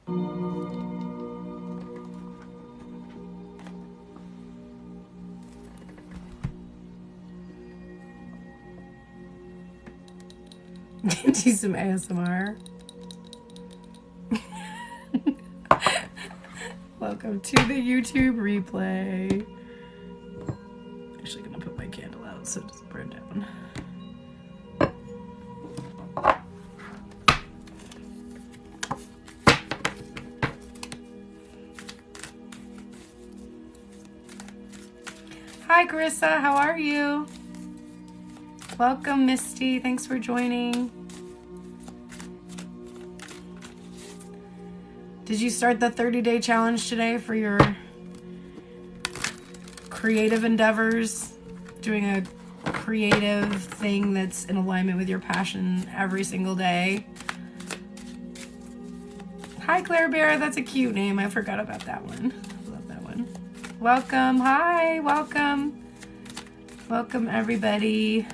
Do some ASMR. Welcome to the YouTube replay. Actually gonna put my candle out so it doesn't burn down. Hi Carissa, how are you? Welcome Misty, thanks for joining. Did you start the 30-day challenge today for your creative endeavors? Doing a creative thing that's in alignment with your passion every single day? Hi Claire Bear, that's a cute name. I forgot about that one. I love that one. Welcome, hi, welcome. Welcome everybody.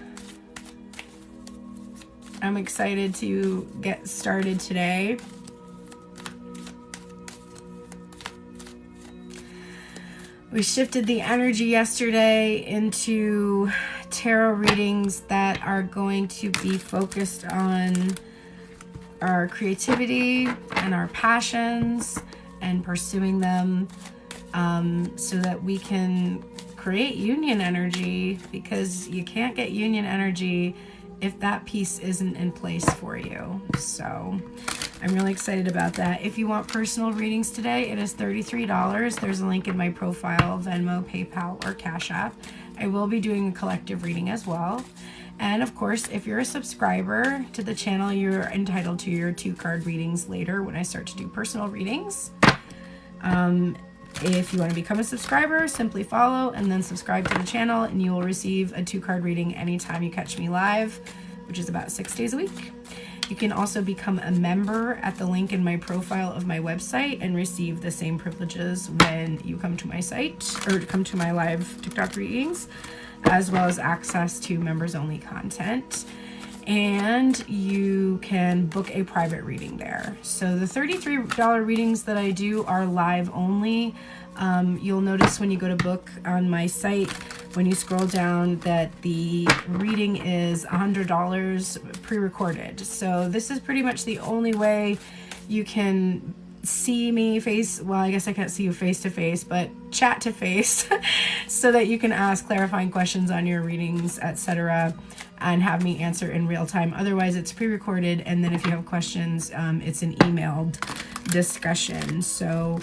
I'm excited to get started today. We shifted the energy yesterday into tarot readings that are going to be focused on our creativity and our passions and pursuing them, so that we can create union energy, because you can't get union energy if that piece isn't in place for you. So I'm really excited about that. If you want personal readings today, it is $33. There's a link in my profile, Venmo, PayPal, or Cash App. I will be doing a collective reading as well. And of course, if you're a subscriber to the channel, you're entitled to your 2-card readings later when I start to do personal readings. If you want to become a subscriber, simply follow and then subscribe to the channel, and you will receive a 2-card reading anytime you catch me live, which is about 6 days a week. You can also become a member at the link in my profile of my website and receive the same privileges when you come to my site or come to my live TikTok readings, as well as access to members only content. And you can book a private reading there. So the $33 readings that I do are live only. You'll notice when you go to book on my site, when you scroll down, that the reading is $100 pre-recorded. So this is pretty much the only way you can see me well, I guess I can't see you face to face, but chat to face so that you can ask clarifying questions on your readings, etc., and have me answer in real time. Otherwise, it's pre-recorded, and then if you have questions, it's an emailed discussion. So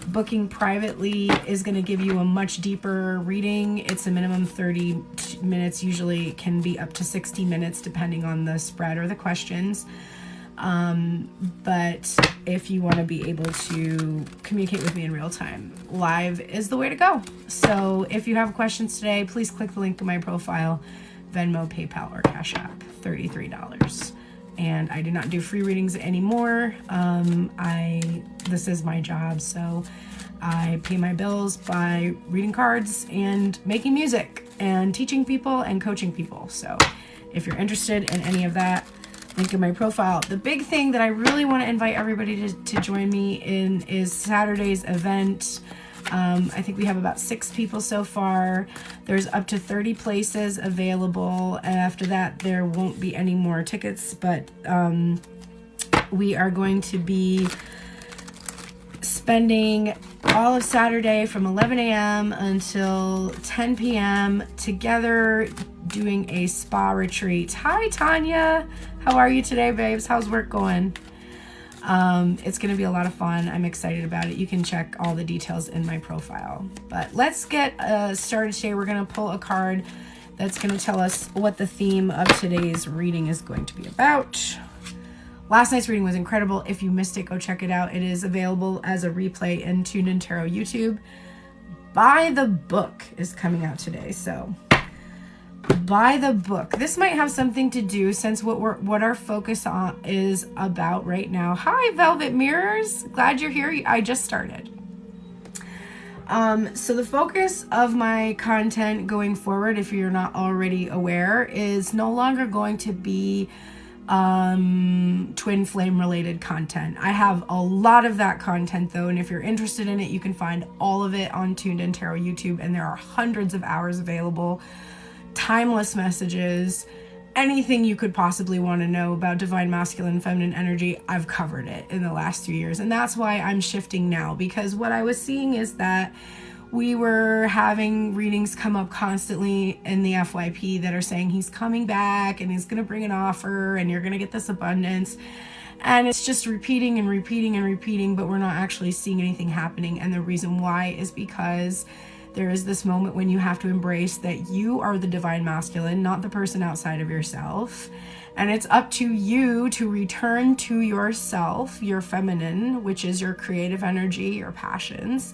booking privately is going to give you a much deeper reading. It's a minimum 30 minutes, usually can be up to 60 minutes depending on the spread or the questions. But if you want to be able to communicate with me in real time, live is the way to go. So if you have questions today, please click the link in my profile, Venmo, PayPal, or Cash App, $33. And I do not do free readings anymore. This is my job, so I pay my bills by reading cards and making music and teaching people and coaching people. So if you're interested in any of that, link in my profile. The big thing that I really want to invite everybody to join me in is Saturday's event. I think we have about 6 people so far. There's up to 30 places available, and after that there won't be any more tickets, but we are going to be spending all of Saturday from 11 a.m. until 10 p.m. together doing a spa retreat. Hi Tanya, how are you today, babes? How's work going? It's going to be a lot of fun. I'm excited about it. You can check all the details in my profile. But let's get started today. We're going to pull a card that's going to tell us what the theme of today's reading is going to be about. Last night's reading was incredible. If you missed it, go check it out. It is available as a replay in Tuned In Tarot YouTube. Buy the book is coming out today, so buy the book. This might have something to do, since what our focus on is about right now. Hi Velvet Mirrors, glad you're here. I just started. So the focus of my content going forward, if you're not already aware, is no longer going to be twin flame related content. I have a lot of that content though, and if you're interested in it, you can find all of it on Tuned In Tarot YouTube, and there are hundreds of hours available, timeless messages, anything you could possibly want to know about divine masculine and feminine energy. I've covered it in the last 2 years, and that's why I'm shifting now, because what I was seeing is that we were having readings come up constantly in the FYP that are saying he's coming back and he's going to bring an offer and you're going to get this abundance. And it's just repeating and repeating and repeating, but we're not actually seeing anything happening. And the reason why is because there is this moment when you have to embrace that you are the divine masculine, not the person outside of yourself. And it's up to you to return to yourself, your feminine, which is your creative energy, your passions,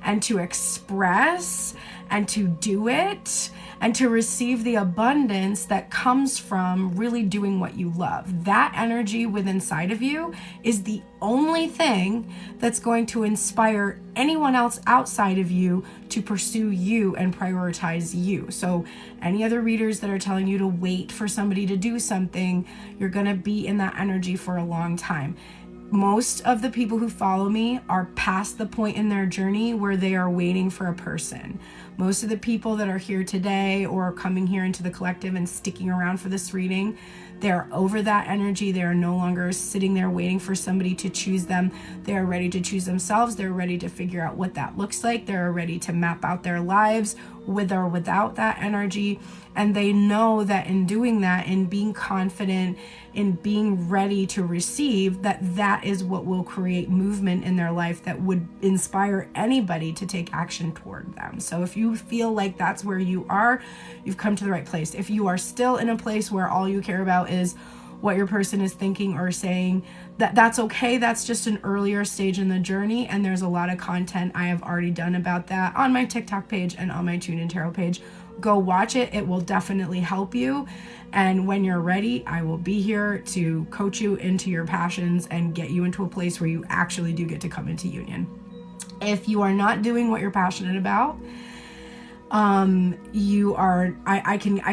and to express and to do it and to receive the abundance that comes from really doing what you love. That energy within inside of you is the only thing that's going to inspire anyone else outside of you to pursue you and prioritize you. So any other readers that are telling you to wait for somebody to do something, you're going to be in that energy for a long time. Most of the people who follow me are past the point in their journey where they are waiting for a person. Most of the people that are here today or coming here into the collective and sticking around for this reading, they're over that energy. They are no longer sitting there waiting for somebody to choose them. They are ready to choose themselves. They're ready to figure out what that looks like. They're ready to map out their lives with or without that energy. And they know that in doing that, in being confident, in being ready to receive, that is what will create movement in their life that would inspire anybody to take action toward them. So if you feel like that's where you are, you've come to the right place. If you are still in a place where all you care about is what your person is thinking or saying, that's okay. That's just an earlier stage in the journey. And there's a lot of content I have already done about that on my TikTok page and on my Tuned In Tarot page. Go watch it. It will definitely help you. And when you're ready, I will be here to coach you into your passions and get you into a place where you actually do get to come into union. If you are not doing what you're passionate about, I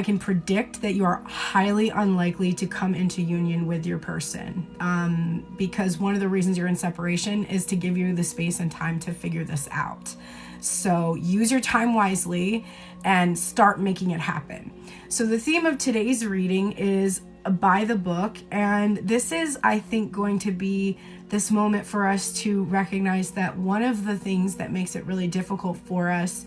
can predict that you are highly unlikely to come into union with your person, because one of the reasons you're in separation is to give you the space and time to figure this out. So use your time wisely and start making it happen. So the theme of today's reading is by the book, and this is, I think, going to be this moment for us to recognize that one of the things that makes it really difficult for us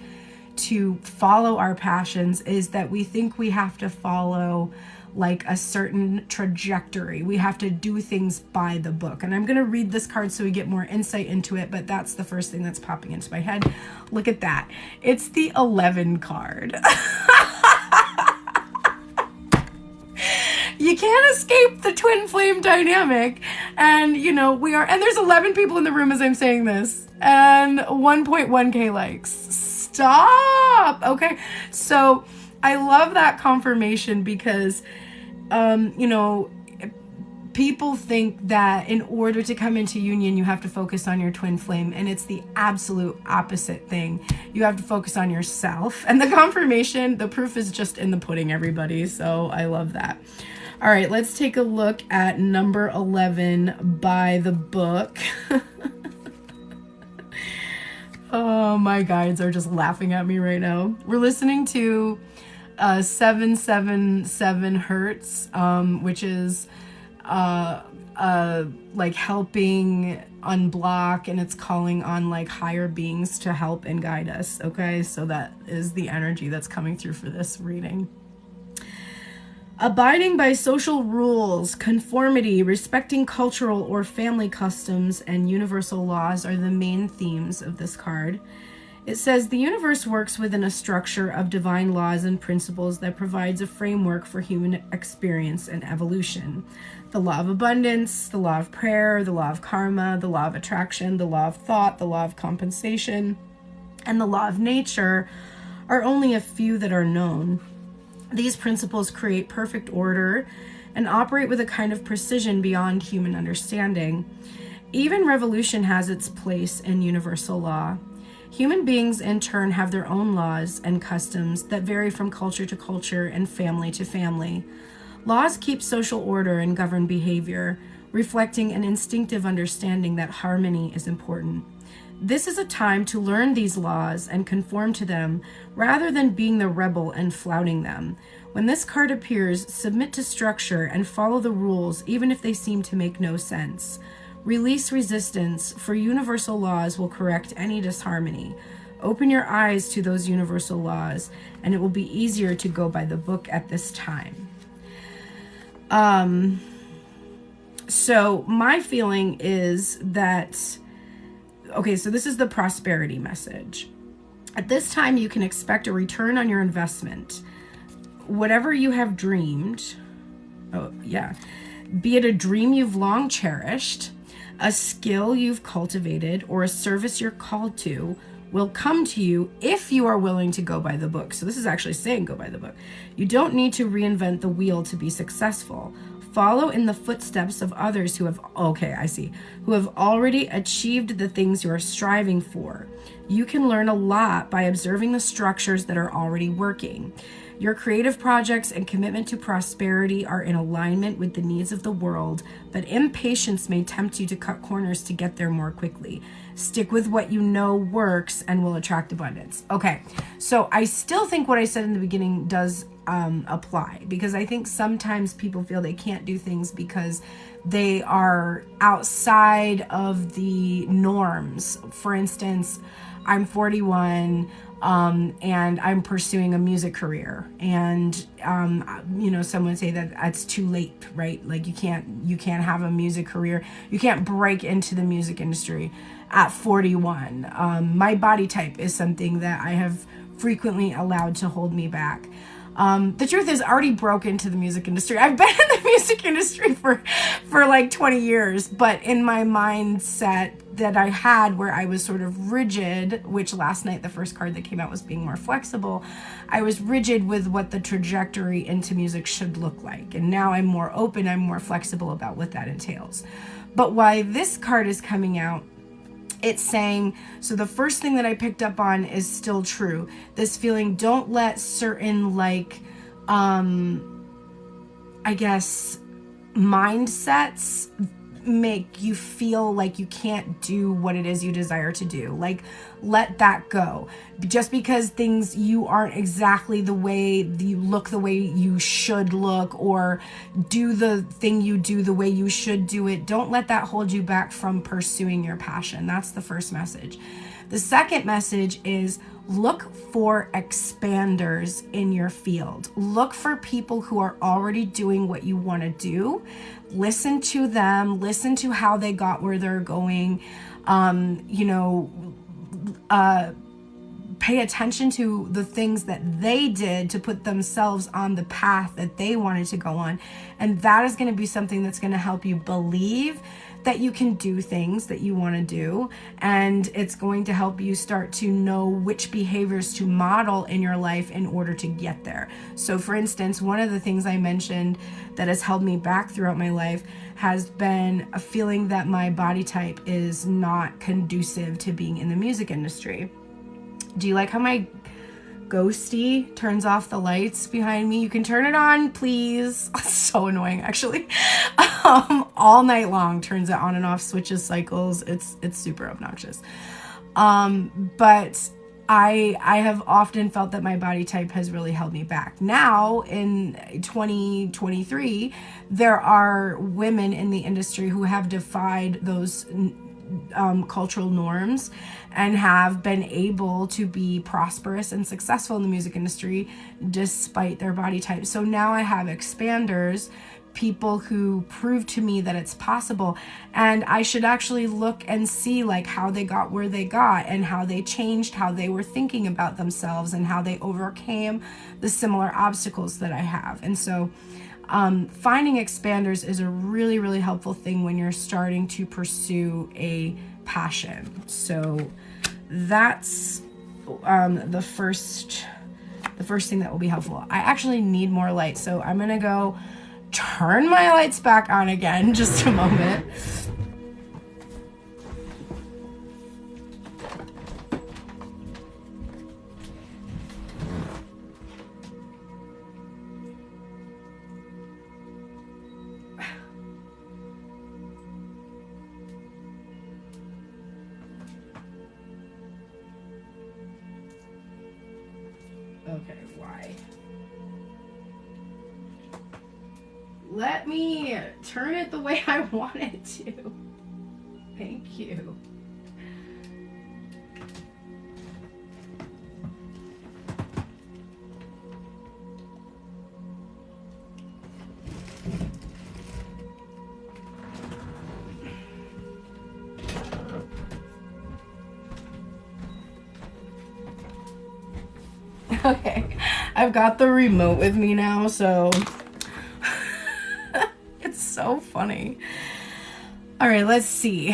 to follow our passions is that we think we have to follow like a certain trajectory. We have to do things by the book. And I'm going to read this card so we get more insight into it, but that's the first thing that's popping into my head. Look at that. It's the 11 card. You can't escape the twin flame dynamic. And, you know, and there's 11 people in the room as I'm saying this, and 1.1K likes. Stop. Okay. So I love that confirmation because, people think that in order to come into union, you have to focus on your twin flame, and it's the absolute opposite thing. You have to focus on yourself. And the confirmation, the proof is just in the pudding, everybody. So I love that. All right, let's take a look at number 11 by the book. Oh, my guides are just laughing at me right now. We're listening to 777 Hertz, which is like helping unblock, and it's calling on like higher beings to help and guide us. Okay, so that is the energy that's coming through for this reading. Abiding by social rules, conformity, respecting cultural or family customs, and universal laws are the main themes of this card. It says the universe works within a structure of divine laws and principles that provides a framework for human experience and evolution. The law of abundance, the law of prayer, the law of karma, the law of attraction, the law of thought, the law of compensation, and the law of nature are only a few that are known. These principles create perfect order and operate with a kind of precision beyond human understanding. Even revolution has its place in universal law. Human beings, in turn, have their own laws and customs that vary from culture to culture and family to family. Laws keep social order and govern behavior, reflecting an instinctive understanding that harmony is important. This is a time to learn these laws and conform to them rather than being the rebel and flouting them. When this card appears, submit to structure and follow the rules even if they seem to make no sense. Release resistance, for universal laws will correct any disharmony. Open your eyes to those universal laws, and it will be easier to go by the book at this time. So my feeling is that, okay, so this is the prosperity message. At this time, you can expect a return on your investment. Whatever you have dreamed, be it a dream you've long cherished, a skill you've cultivated, or a service you're called to, will come to you if you are willing to go by the book. So this is actually saying go by the book. You don't need to reinvent the wheel to be successful. Follow in the footsteps of others who have already achieved the things you are striving for. You can learn a lot by observing the structures that are already working. Your creative projects and commitment to prosperity are in alignment with the needs of the world, but impatience may tempt you to cut corners to get there more quickly. Stick with what you know works and will attract abundance. Okay, so I still think what I said in the beginning does apply, because I think sometimes people feel they can't do things because they are outside of the norms. For instance, I'm 41 and I'm pursuing a music career, and some would say that that's too late, right? Like you can't have a music career, you can't break into the music industry at 41. My body type is something that I have frequently allowed to hold me back. The truth is, I already broke into the music industry. I've been in the music industry for like 20 years, but in my mindset that I had, where I was sort of rigid, which last night the first card that came out was being more flexible, I was rigid with what the trajectory into music should look like. And now I'm more open, I'm more flexible about what that entails. But why this card is coming out, it's saying, so the first thing that I picked up on is still true. This feeling, don't let certain mindsets make you feel like you can't do what it is you desire to do. Like, let that go. Just because you aren't exactly the way you look, the way you should look, or do the thing you do the way you should do it, don't let that hold you back from pursuing your passion. That's the first message. The second message is, look for expanders in your field. Look for people who are already doing what you want to do. Listen to them. Listen to how they got where they're going. Pay attention to the things that they did to put themselves on the path that they wanted to go on. And that is going to be something that's going to help you believe that you can do things that you want to do, and it's going to help you start to know which behaviors to model in your life in order to get there. So for instance, one of the things I mentioned that has held me back throughout my life has been a feeling that my body type is not conducive to being in the music industry. Do you like how my ghosty turns off the lights behind me? You can turn it on, please. It's so annoying, actually. All night long, turns it on and off, switches cycles. It's super obnoxious. But I have often felt that my body type has really held me back. Now in 2023, there are women in the industry who have defied those cultural norms and have been able to be prosperous and successful in the music industry despite their body type. So now I have expanders, people who prove to me that it's possible, and I should actually look and see like how they got where they got and how they changed how they were thinking about themselves and how they overcame the similar obstacles that I have. And so finding expanders is a really, really helpful thing when you're starting to pursue a passion. So that's the first thing that will be helpful. I actually need more light, so I'm gonna go turn my lights back on again, just a moment. Okay, why? Let me turn it the way I want it to. Thank you. Okay, I've got the remote with me now, so it's so funny. All right, let's see.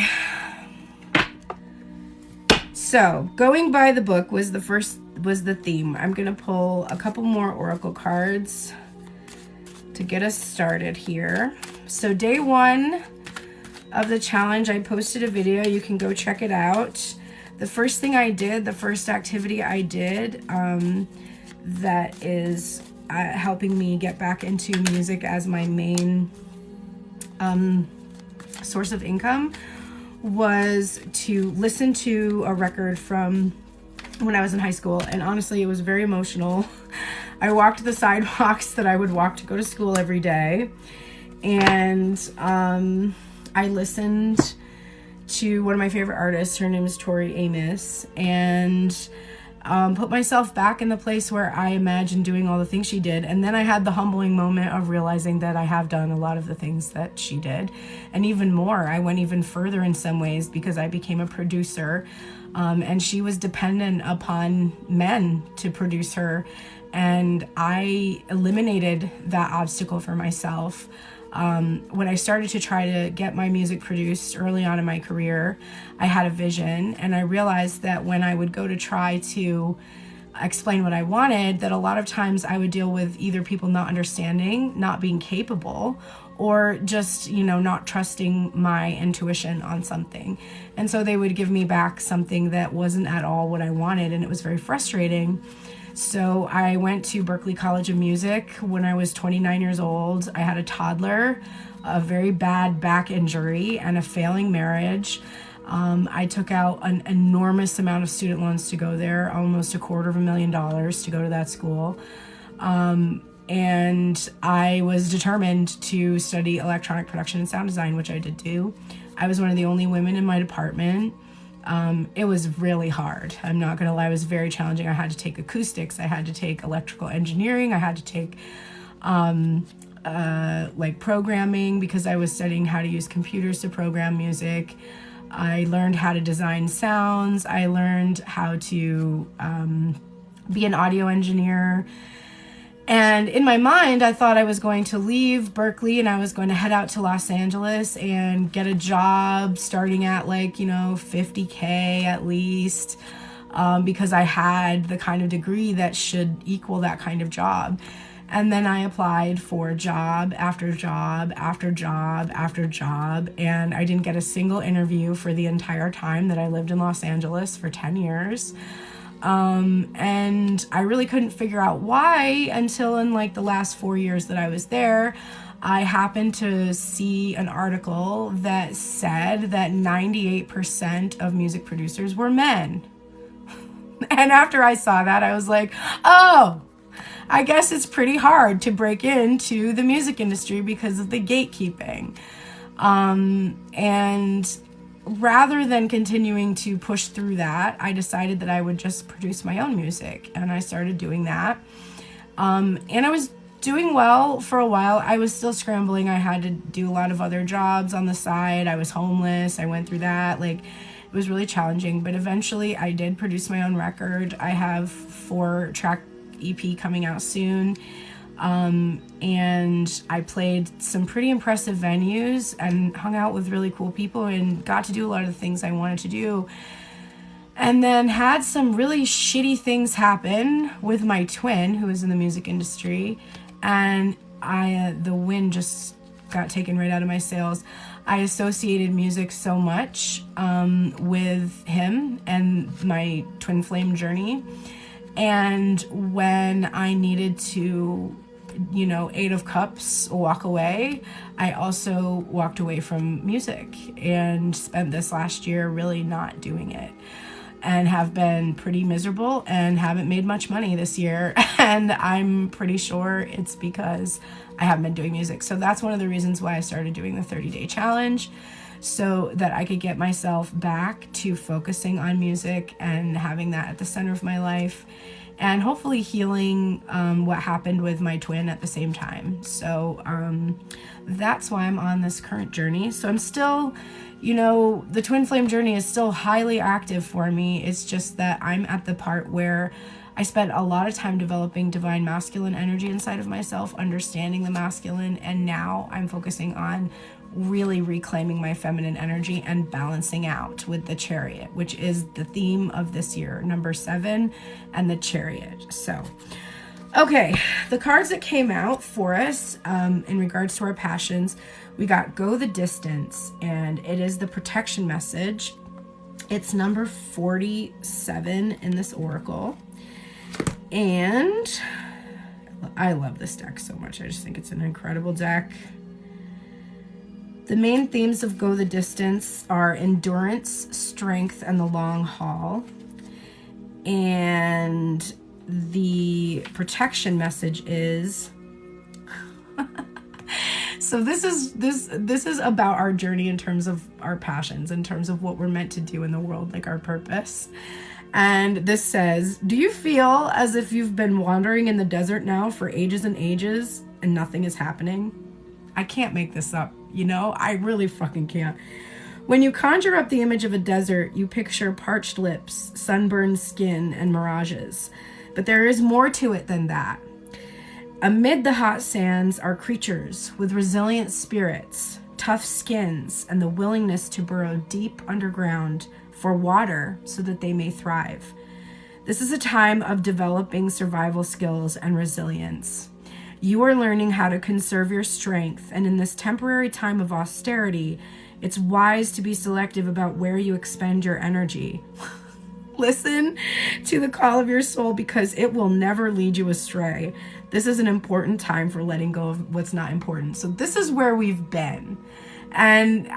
So, going by the book was the theme. I'm gonna pull a couple more oracle cards to get us started here. So day 1 of the challenge, I posted a video. You can go check it out. The first thing I did, the first activity I did, that is helping me get back into music as my main source of income, was to listen to a record from when I was in high school. And honestly, it was very emotional. I walked the sidewalks that I would walk to go to school every day. And I listened to one of my favorite artists. Her name is Tori Amos, and put myself back in the place where I imagined doing all the things she did. And then I had the humbling moment of realizing that I have done a lot of the things that she did, and even more. I went even further in some ways because I became a producer, and she was dependent upon men to produce her, and I eliminated that obstacle for myself. When I started to try to get my music produced early on in my career, I had a vision, and I realized that when I would go to try to explain what I wanted, that a lot of times I would deal with either people not understanding, not being capable, or just, not trusting my intuition on something. And so they would give me back something that wasn't at all what I wanted, and it was very frustrating. So I went to Berklee College of Music when I was 29 years old. I had a toddler, a very bad back injury, and a failing marriage. I took out an enormous amount of student loans to go there, almost $250,000 to go to that school. And I was determined to study electronic production and sound design, which I did do. I was one of the only women in my department. It was really hard. I'm not going to lie. It was very challenging. I had to take acoustics. I had to take electrical engineering. I had to take programming, because I was studying how to use computers to program music. I learned how to design sounds. I learned how to be an audio engineer. And in my mind, I thought I was going to leave Berklee and I was going to head out to Los Angeles and get a job starting at $50K at least, because I had the kind of degree that should equal that kind of job. And then I applied for job after job after job after job, and I didn't get a single interview for the entire time that I lived in Los Angeles for 10 years. And I really couldn't figure out why until in the last 4 years that I was there. I happened to see an article that said that 98% of music producers were men. And after I saw that, I was like, oh, I guess it's pretty hard to break into the music industry because of the gatekeeping. And rather than continuing to push through that, I decided that I would just produce my own music, and I started doing that. And I was doing well for a while. I was still scrambling. I had to do a lot of other jobs on the side. I was homeless. I went through that. It was really challenging, but eventually I did produce my own record. I have 4-track EP coming out soon. And I played some pretty impressive venues and hung out with really cool people and got to do a lot of the things I wanted to do. And then had some really shitty things happen with my twin, who is in the music industry, and the wind just got taken right out of my sails. I associated music so much with him and my twin flame journey. And when I needed to, 8 of Cups, walk away, I also walked away from music and spent this last year really not doing it. and have been pretty miserable and haven't made much money this year. And I'm pretty sure it's because I haven't been doing music. So that's one of the reasons why I started doing the 30-day challenge, so that I could get myself back to focusing on music and having that at the center of my life, and hopefully healing what happened with my twin at the same time. So that's why I'm on this current journey. So I'm still, the twin flame journey is still highly active for me. It's just that I'm at the part where I spent a lot of time developing divine masculine energy inside of myself, understanding the masculine, and now I'm focusing on really reclaiming my feminine energy and balancing out with the Chariot, which is the theme of this year, number 7, and the Chariot. So, okay, the cards that came out for us in regards to our passions, we got Go the Distance, and it is the protection message. It's number 47 in this oracle, and I love this deck so much. I just think it's an incredible deck. The main themes of Go the Distance are endurance, strength, and the long haul. And the protection message is so this is about our journey in terms of our passions, in terms of what we're meant to do in the world, like our purpose. And this says, do you feel as if you've been wandering in the desert now for ages and ages and nothing is happening? I can't make this up. I really fucking can't. When you conjure up the image of a desert, you picture parched lips, sunburned skin, and mirages. But there is more to it than that. Amid the hot sands are creatures with resilient spirits, tough skins, and the willingness to burrow deep underground for water so that they may thrive. This is a time of developing survival skills and resilience. You are learning how to conserve your strength, and in this temporary time of austerity, it's wise to be selective about where you expend your energy. Listen to the call of your soul, because it will never lead you astray. This is an important time for letting go of what's not important. So this is where we've been. And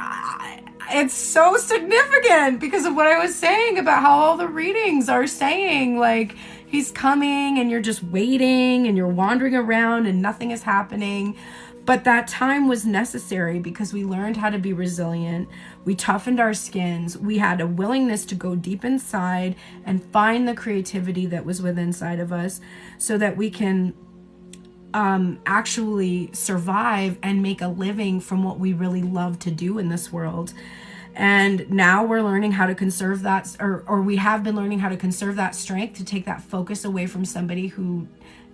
it's so significant because of what I was saying about how all the readings are saying, like, he's coming and you're just waiting and you're wandering around and nothing is happening. But that time was necessary because we learned how to be resilient. We toughened our skins. We had a willingness to go deep inside and find the creativity that was within inside of us so that we can actually survive and make a living from what we really love to do in this world. And now we're learning how to conserve that, or we have been learning how to conserve that strength, to take that focus away from somebody who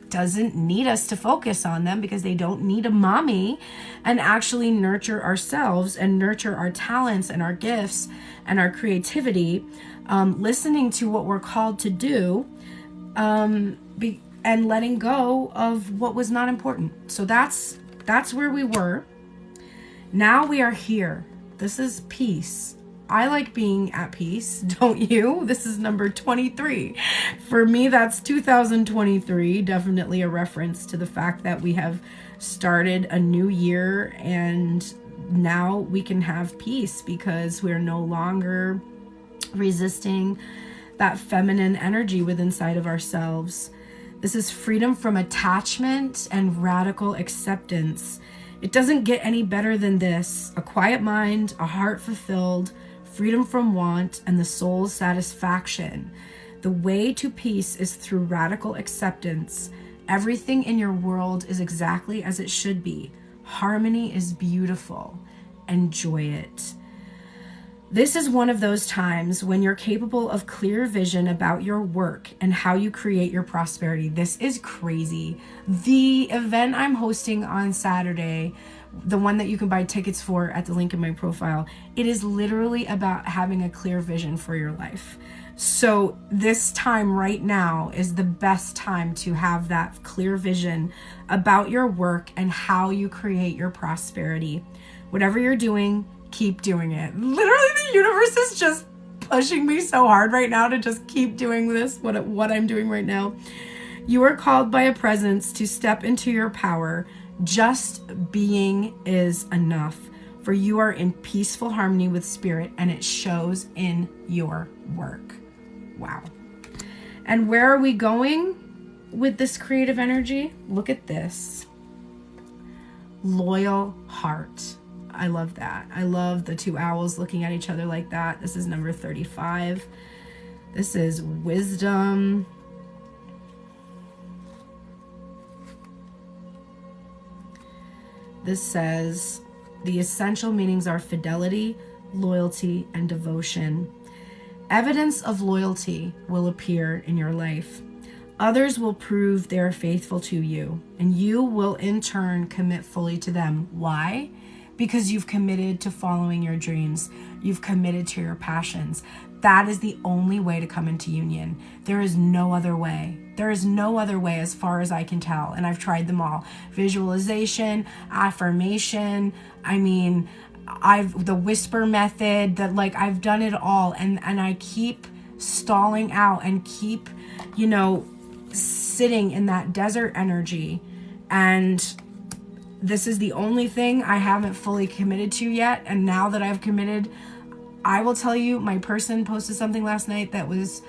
doesn't need us to focus on them because they don't need a mommy, and actually nurture ourselves and nurture our talents and our gifts and our creativity, listening to what we're called to do, and letting go of what was not important. So that's where we were. Now we are here. This is peace. I like being at peace, don't you? This is number 23. For me, that's 2023. Definitely a reference to the fact that we have started a new year and now we can have peace because we're no longer resisting that feminine energy within inside of ourselves. This is freedom from attachment and radical acceptance. It doesn't get any better than this. A quiet mind, a heart fulfilled, freedom from want, and the soul's satisfaction. The way to peace is through radical acceptance. Everything in your world is exactly as it should be. Harmony is beautiful. Enjoy it. This is one of those times when you're capable of clear vision about your work and how you create your prosperity. This is crazy. The event I'm hosting on Saturday, the one that you can buy tickets for at the link in my profile, it is literally about having a clear vision for your life. So this time right now is the best time to have that clear vision about your work and how you create your prosperity. Whatever you're doing, keep doing it. Literally, the universe is just pushing me so hard right now to just keep doing this, what I'm doing right now. You are called by a presence to step into your power. Just being is enough, for you are in peaceful harmony with spirit, and it shows in your work. Wow. And where are we going with this creative energy? Look at this. Loyal heart. I love that. I love the two owls looking at each other like that. This is number 35. This is wisdom. This says the essential meanings are fidelity, loyalty, and devotion. Evidence of loyalty will appear in your life. Others will prove they are faithful to you, and you will in turn commit fully to them. Why? Because you've committed to following your dreams. You've committed to your passions. That is the only way to come into union. There is no other way. There is no other way as far as I can tell. And I've tried them all. Visualization, affirmation. I mean, the whisper method, I've done it all. And I keep stalling out and keep, sitting in that desert energy. And this is the only thing I haven't fully committed to yet. And now that I've committed, I will tell you, my person posted something last night that was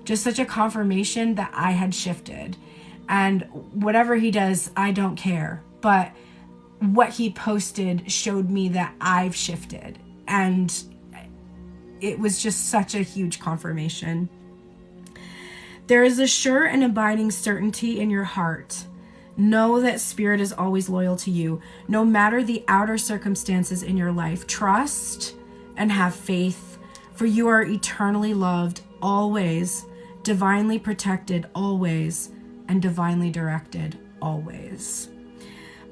just such a confirmation that I had shifted. And whatever he does, I don't care. But what he posted showed me that I've shifted. And it was just such a huge confirmation. There is a sure and abiding certainty in your heart. Know that Spirit is always loyal to you, no matter the outer circumstances in your life. Trust and have faith, for you are eternally loved always, divinely protected always, and divinely directed always.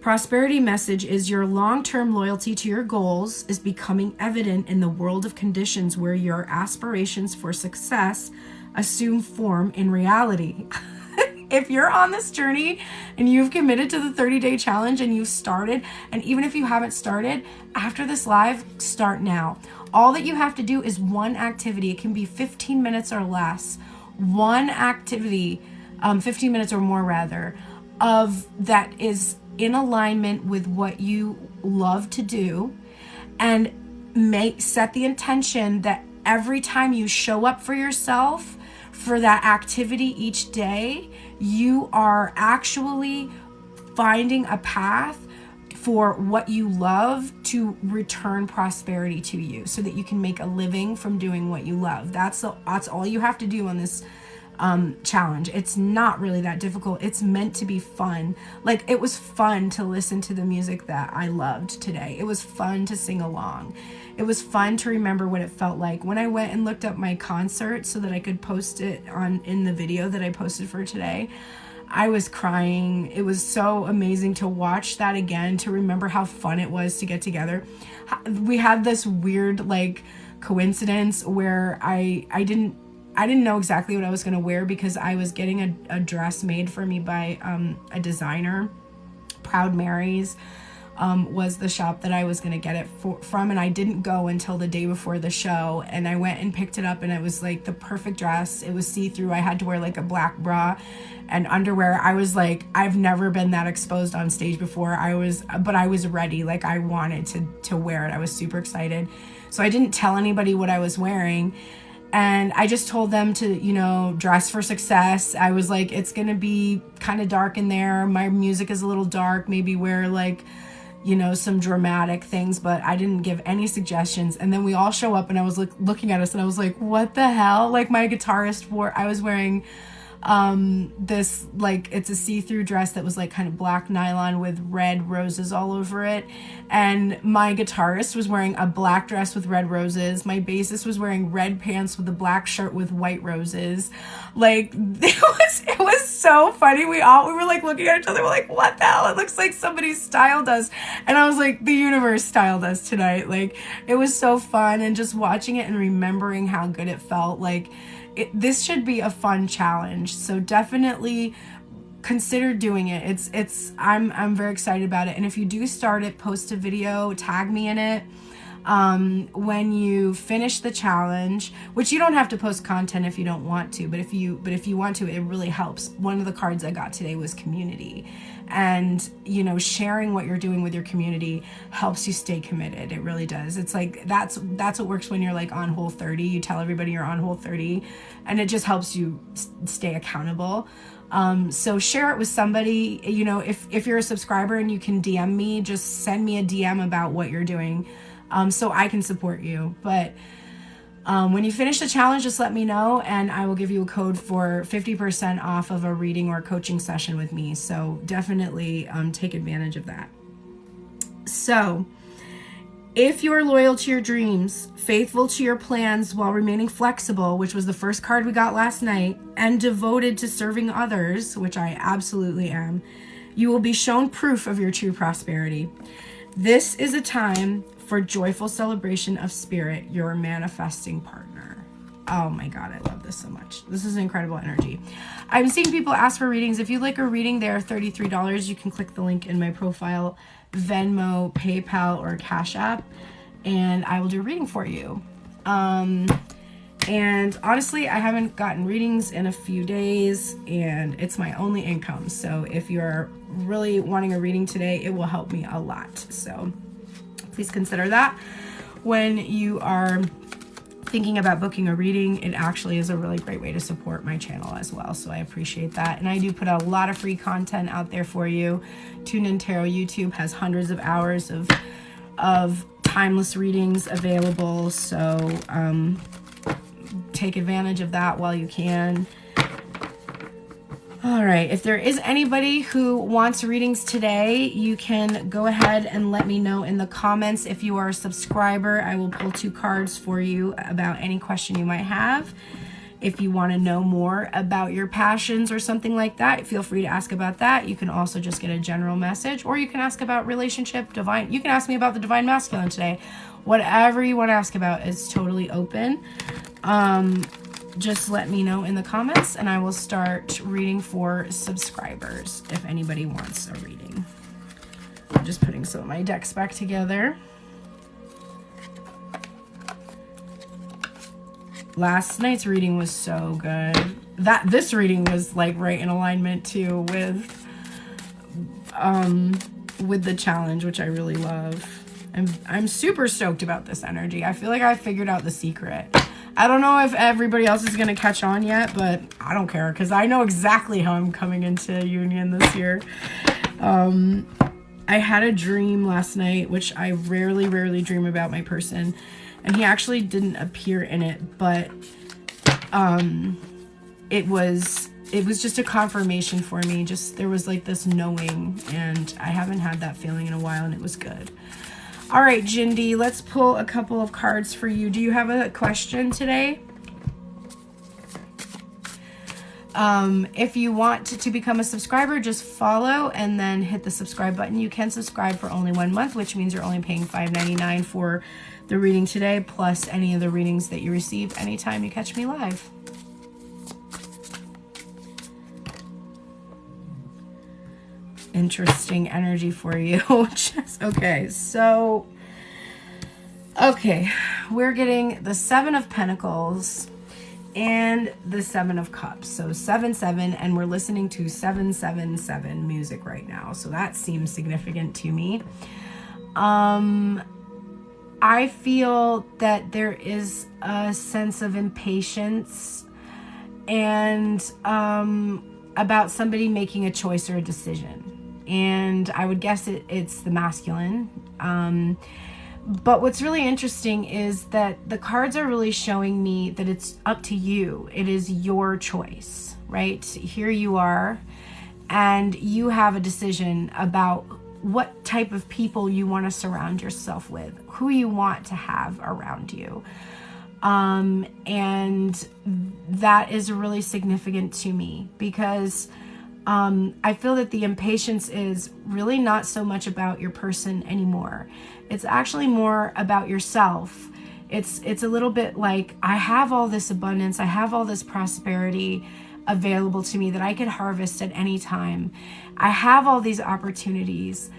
Prosperity message is your long-term loyalty to your goals is becoming evident in the world of conditions where your aspirations for success assume form in reality. If you're on this journey and you've committed to the 30-day challenge and you've started, and even if you haven't started, after this live, start now. All that you have to do is one activity. It can be 15 minutes or less. One activity, 15 minutes or more rather, of that is in alignment with what you love to do, and set the intention that every time you show up for yourself for that activity each day, you are actually finding a path for what you love to return prosperity to you so that you can make a living from doing what you love. That's all you have to do on this challenge. It's not really that difficult. It's meant to be fun. It was fun to listen to the music that I loved today. It was fun to sing along. It was fun to remember what it felt like when I went and looked up my concert so that I could post it in the video that I posted for today. I was crying. It was so amazing to watch that again, to remember how fun it was to get together. We had this weird coincidence where I didn't know exactly what I was going to wear because I was getting a dress made for me by a designer. Proud Mary's was the shop that I was going to get it from, and I didn't go until the day before the show, and I went and picked it up, and it was the perfect dress. It was see-through. I had to wear a black bra and underwear. I was I've never been that exposed on stage before. But I was ready. I wanted to wear it. I was super excited. So I didn't tell anybody what I was wearing. And I just told them to, dress for success. I was it's going to be kind of dark in there. My music is a little dark. Maybe wear some dramatic things, but I didn't give any suggestions. And then we all show up and I was looking at us and I was like, what the hell? My guitarist I was wearing this it's a see-through dress that was kind of black nylon with red roses all over it, and my guitarist was wearing a black dress with red roses. My bassist was wearing red pants with a black shirt with white roses. It was so funny. We were looking at each other, we're what the hell? It looks like somebody styled us. And I was the universe styled us tonight. It was so fun, and just watching it and remembering how good it felt. This should be a fun challenge, so definitely consider doing it. I'm very excited about it. And if you do start it, post a video, tag me in it. When you finish the challenge, which you don't have to post content if you don't want to, but if you want to, it really helps. One of the cards I got today was community, and sharing what you're doing with your community helps you stay committed. It really does. It's like that's what works when you're like on hole 30. You tell everybody you're on hole 30, and it just helps you stay accountable. So share it with somebody. If you're a subscriber and you can DM me, just send me a DM about what you're doing, so I can support you. But when you finish the challenge, just let me know, and I will give you a code for 50% off of a reading or coaching session with me. So definitely take advantage of that. So if you're loyal to your dreams, faithful to your plans while remaining flexible, which was the first card we got last night, and devoted to serving others, which I absolutely am, you will be shown proof of your true prosperity. This is a time for joyful celebration of spirit, your manifesting partner. Oh my God, I love this so much. This is incredible energy. I'm seeing people ask for readings. If you'd like a reading, they're $33. You can click the link in my profile, Venmo, PayPal, or Cash App, and I will do a reading for you. And honestly, I haven't gotten readings in a few days, and it's my only income. So if you're really wanting a reading today, it will help me a lot. So please consider that when you are thinking about booking a reading. It actually is a really great way to support my channel as well. So I appreciate that. And I do put a lot of free content out there for you. Tune In Tarot YouTube has hundreds of hours of timeless readings available. So take advantage of that while you can. All right, if there is anybody who wants readings today, you can go ahead and let me know in the comments. If you are a subscriber, I will pull 2 cards for you about any question you might have. If you want to know more about your passions or something like that, feel free to ask about that. You can also just get a general message, or you can ask about relationship, divine. You can ask me about the divine masculine today. Whatever you want to ask about is totally open. Just let me know in the comments, and I will start reading for subscribers if anybody wants a reading. I'm just putting some of my decks back together. Last night's reading was so good. This reading was like right in alignment too with the challenge, which I really love. I'm super stoked about this energy. I feel like I figured out the secret. I don't know if everybody else is going to catch on yet, but I don't care because I know exactly how I'm coming into union this year. I had a dream last night, which I rarely dream about my person, and he actually didn't appear in it, but it was just a confirmation for me. Just there was like this knowing, and I haven't had that feeling in a while, and it was good. All right, Jindy, let's pull a couple of cards for you. Do you have a question today? If you want to become a subscriber, just follow and then hit the subscribe button. You can subscribe for only 1 month, which means you're only paying $5.99 for the reading today, plus any of the readings that you receive anytime you catch me live. Interesting energy for you. Okay, so we're getting the 7 of Pentacles and the 7 of Cups. So 7-7, and we're listening to 777 music right now. So that seems significant to me. I feel that there is a sense of impatience and about somebody making a choice or a decision. And I would guess it's the masculine. But what's really interesting is that the cards are really showing me that it's up to you. It is your choice, right? Here you are, and you have a decision about what type of people you want to surround yourself with, who you want to have around you. And that is really significant to me because I feel that the impatience is really not so much about your person anymore. It's actually more about yourself. It's a little bit like, I have all this abundance, I have all this prosperity available to me that I could harvest at any time. I have all these opportunities.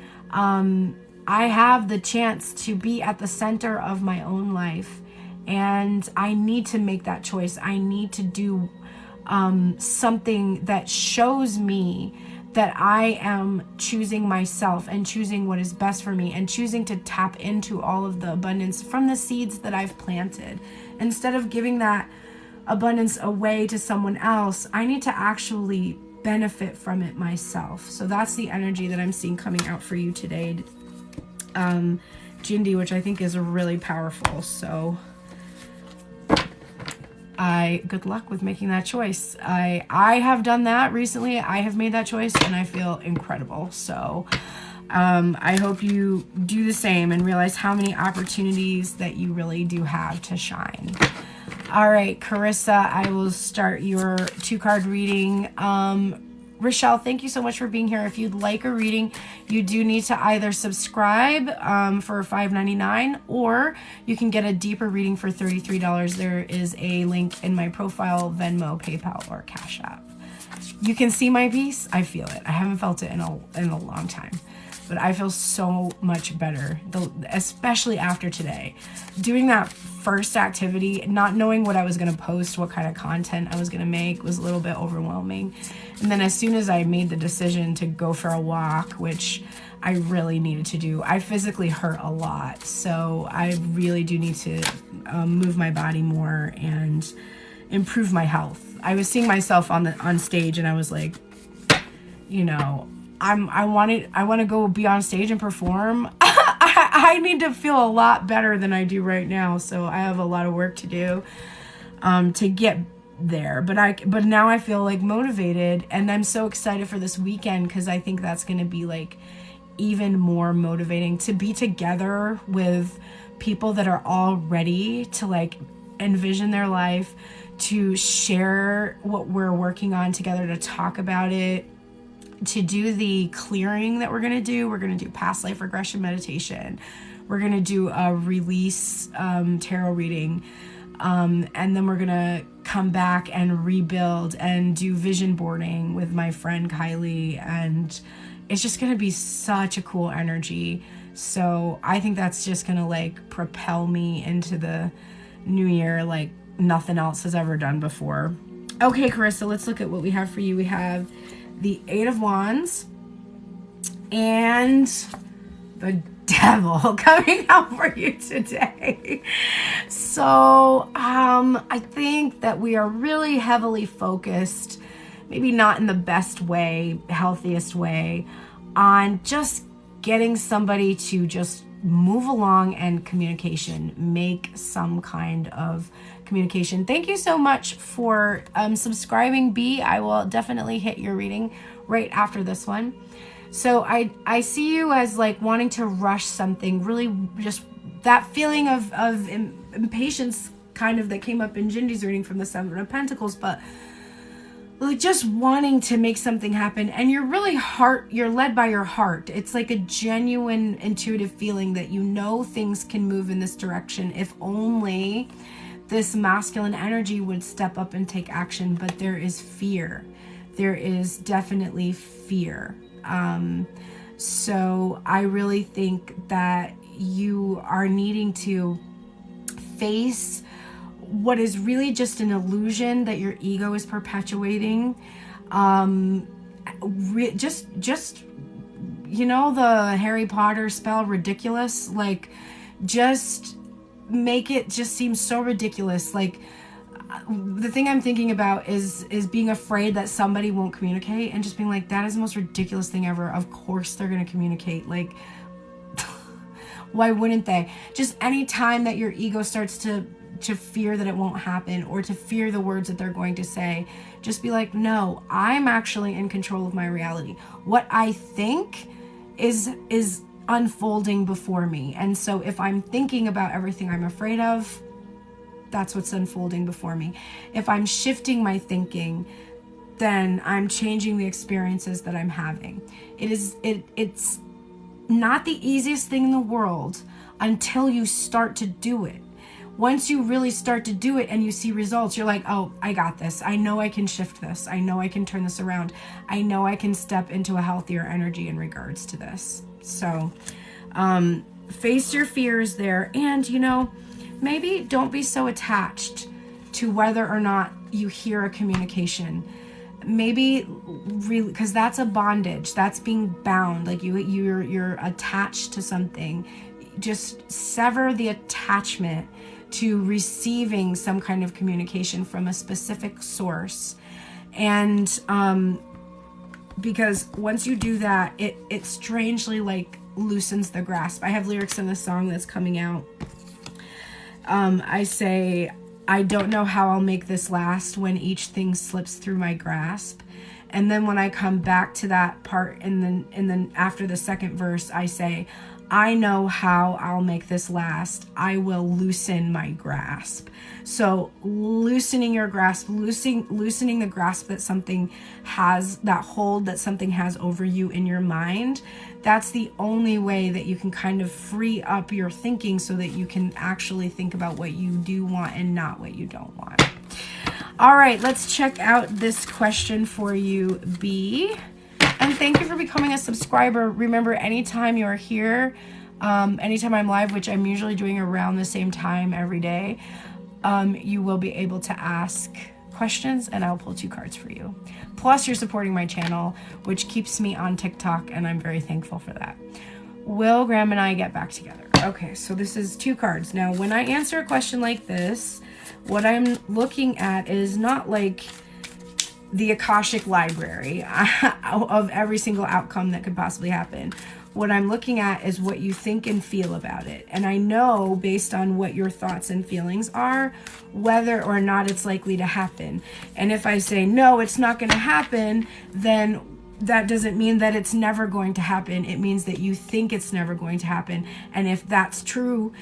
I have the chance to be at the center of my own life, and I need to make that choice. I need to do something that shows me that I am choosing myself and choosing what is best for me and choosing to tap into all of the abundance from the seeds that I've planted. Instead of giving that abundance away to someone else, I need to actually benefit from it myself. So that's the energy that I'm seeing coming out for you today, Jindy, which I think is really powerful. So good luck with making that choice. I have done that recently. I have made that choice and I feel incredible. So I hope you do the same and realize how many opportunities that you really do have to shine. All right, Carissa, I will start your 2-card reading. Rochelle, thank you so much for being here. If you'd like a reading, you do need to either subscribe for $5.99, or you can get a deeper reading for $33. There is a link in my profile, Venmo, PayPal, or Cash App. You can see my piece. I feel it. I haven't felt it in a long time, but I feel so much better, especially after today. Doing that first activity, not knowing what I was going to post, what kind of content I was going to make, was a little bit overwhelming. And then as soon as I made the decision to go for a walk, which I really needed to do, I physically hurt a lot. So I really do need to move my body more and improve my health. I was seeing myself on stage and I was like, you know, I want to go be on stage and perform. I need to feel a lot better than I do right now. So I have a lot of work to do to get there. But now I feel like motivated, and I'm so excited for this weekend because I think that's going to be like even more motivating to be together with people that are all ready to like envision their life, to share what we're working on together, to talk about it, to do the clearing that we're going to do. We're going to do past life regression meditation. We're going to do a release tarot reading. And then we're going to come back and rebuild and do vision boarding with my friend Kylie. And it's just going to be such a cool energy. So I think that's just going to like propel me into the new year like nothing else has ever done before. Okay, Carissa, let's look at what we have for you. We have the 8 of Wands and the Devil coming out for you today. So I think that we are really heavily focused, maybe not in the best way, healthiest way, on just getting somebody to just move along and communication, make some kind of communication. Thank you so much for subscribing, B. I will definitely hit your reading right after this one. So I see you as like wanting to rush something, really just that feeling of impatience kind of that came up in Jindy's reading from the 7 of Pentacles, but like just wanting to make something happen, and you're led by your heart. It's like a genuine intuitive feeling that you know things can move in this direction if only this masculine energy would step up and take action. But there is fear. There is definitely fear. So I really think that you are needing to face what is really just an illusion that your ego is perpetuating. Just you know, the Harry Potter spell ridiculous, like just make it just seem so ridiculous. Like the thing I'm thinking about is being afraid that somebody won't communicate, and just being like, that is the most ridiculous thing ever. Of course they're going to communicate. Like why wouldn't they? Just any time that your ego starts to fear that it won't happen, or to fear the words that they're going to say, just be like, no, I'm actually in control of my reality. What I think is unfolding before me. And so if I'm thinking about everything I'm afraid of, that's what's unfolding before me. If I'm shifting my thinking, then I'm changing the experiences that I'm having. It's not the easiest thing in the world until you start to do it. Once you really start to do it and you see results, you're like, oh, I got this. I know I can shift this. I know I can turn this around. I know I can step into a healthier energy in regards to this. So Face your fears there. And, you know, maybe don't be so attached to whether or not you hear a communication. Maybe really, because that's a bondage. That's being bound. Like you're attached to something. Just sever the attachment to receiving some kind of communication from a specific source. And because once you do that, it strangely like loosens the grasp. I have lyrics in the song that's coming out. I say, I don't know how I'll make this last when each thing slips through my grasp. And then when I come back to that part, and then after the second verse, I say, I know how I'll make this last. I will loosen my grasp. So loosening your grasp, loosening the grasp that something has, that hold that something has over you in your mind. That's the only way that you can kind of free up your thinking so that you can actually think about what you do want and not what you don't want. All right, let's check out this question for you, B. And thank you for becoming a subscriber. Remember, anytime you're here, anytime I'm live, which I'm usually doing around the same time every day, you will be able to ask questions and I'll pull 2 cards for you. Plus, you're supporting my channel, which keeps me on TikTok, and I'm very thankful for that. Will Graham and I get back together? Okay, so this is 2 cards. Now, when I answer a question like this, what I'm looking at is not like the Akashic library of every single outcome that could possibly happen. What I'm looking at is what you think and feel about it. And I know based on what your thoughts and feelings are, whether or not it's likely to happen. And if I say, no, it's not going to happen, then that doesn't mean that it's never going to happen. It means that you think it's never going to happen. And if that's true,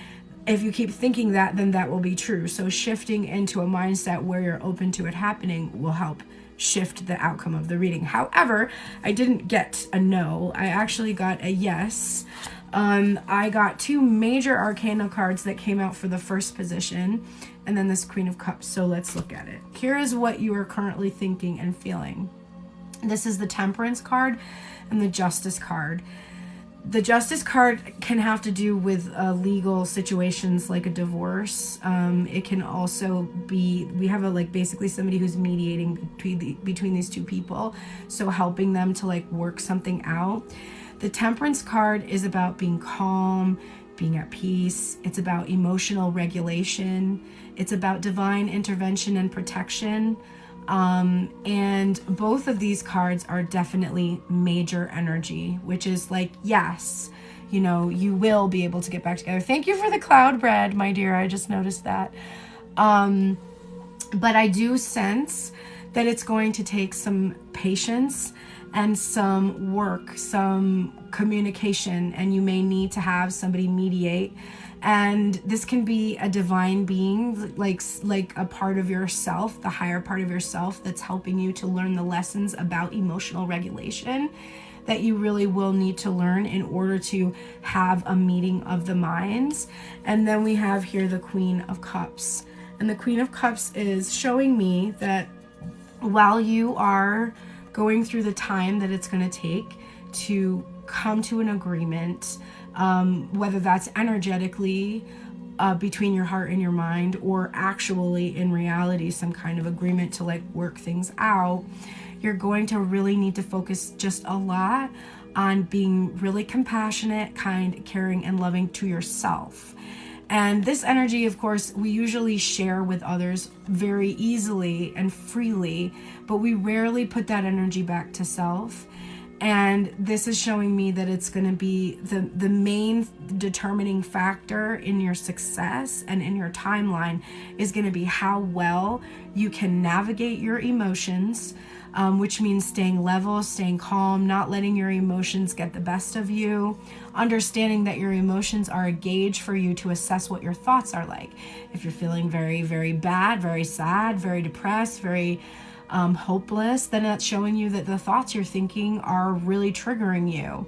if you keep thinking that, then that will be true. So shifting into a mindset where you're open to it happening will help shift the outcome of the reading. However, I didn't get a no. I actually got a yes. I got 2 major arcana cards that came out for the first position, and then this Queen of Cups. So let's look at it. Here is what you are currently thinking and feeling. This is the Temperance card and the Justice card. The Justice card can have to do with legal situations like a divorce. It can also be, we have basically somebody who's mediating between these 2 people. So helping them to like work something out. The Temperance card is about being calm, being at peace. It's about emotional regulation. It's about divine intervention and protection. And both of these cards are definitely major energy, which is like, yes, you know, you will be able to get back together. Thank you for the cloud bread, my dear. I just noticed that. But I do sense that it's going to take some patience and some work, some communication, and you may need to have somebody mediate. And this can be a divine being, like a part of yourself, the higher part of yourself that's helping you to learn the lessons about emotional regulation that you really will need to learn in order to have a meeting of the minds. And then we have here the Queen of Cups. And the Queen of Cups is showing me that while you are going through the time that it's going to take to come to an agreement, whether that's energetically between your heart and your mind, or actually in reality some kind of agreement to like work things out, you're going to really need to focus just a lot on being really compassionate, kind, caring, and loving to yourself. And this energy, of course, we usually share with others very easily and freely, but we rarely put that energy back to self. And this is showing me that it's going to be the main determining factor in your success and in your timeline is going to be how well you can navigate your emotions, which means staying level, staying calm, not letting your emotions get the best of you, understanding that your emotions are a gauge for you to assess what your thoughts are like. If you're feeling very, very bad, very sad, very depressed, very hopeless, then that's showing you that the thoughts you're thinking are really triggering you.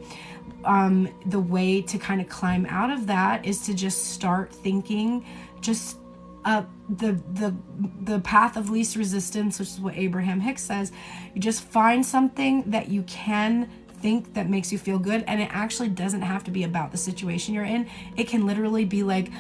The way to kind of climb out of that is to just start thinking just the path of least resistance, which is what Abraham Hicks says. You just find something that you can think that makes you feel good. And it actually doesn't have to be about the situation you're in. It can literally be like,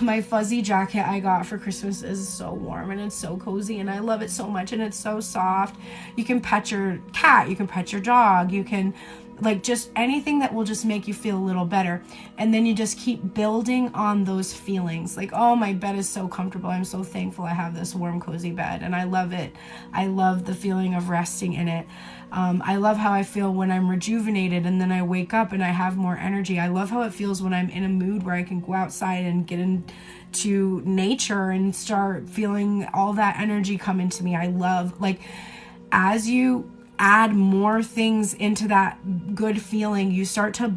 my fuzzy jacket I got for Christmas is so warm and it's so cozy and I love it so much and it's so soft. You can pet your cat, you can pet your dog, you can like just anything that will just make you feel a little better. And then you just keep building on those feelings. Like, oh, my bed is so comfortable. I'm so thankful I have this warm, cozy bed and I love it. I love the feeling of resting in it. I love how I feel when I'm rejuvenated and then I wake up and I have more energy. I love how it feels when I'm in a mood where I can go outside and get into nature and start feeling all that energy come into me. I love, like, as you add more things into that good feeling, you start to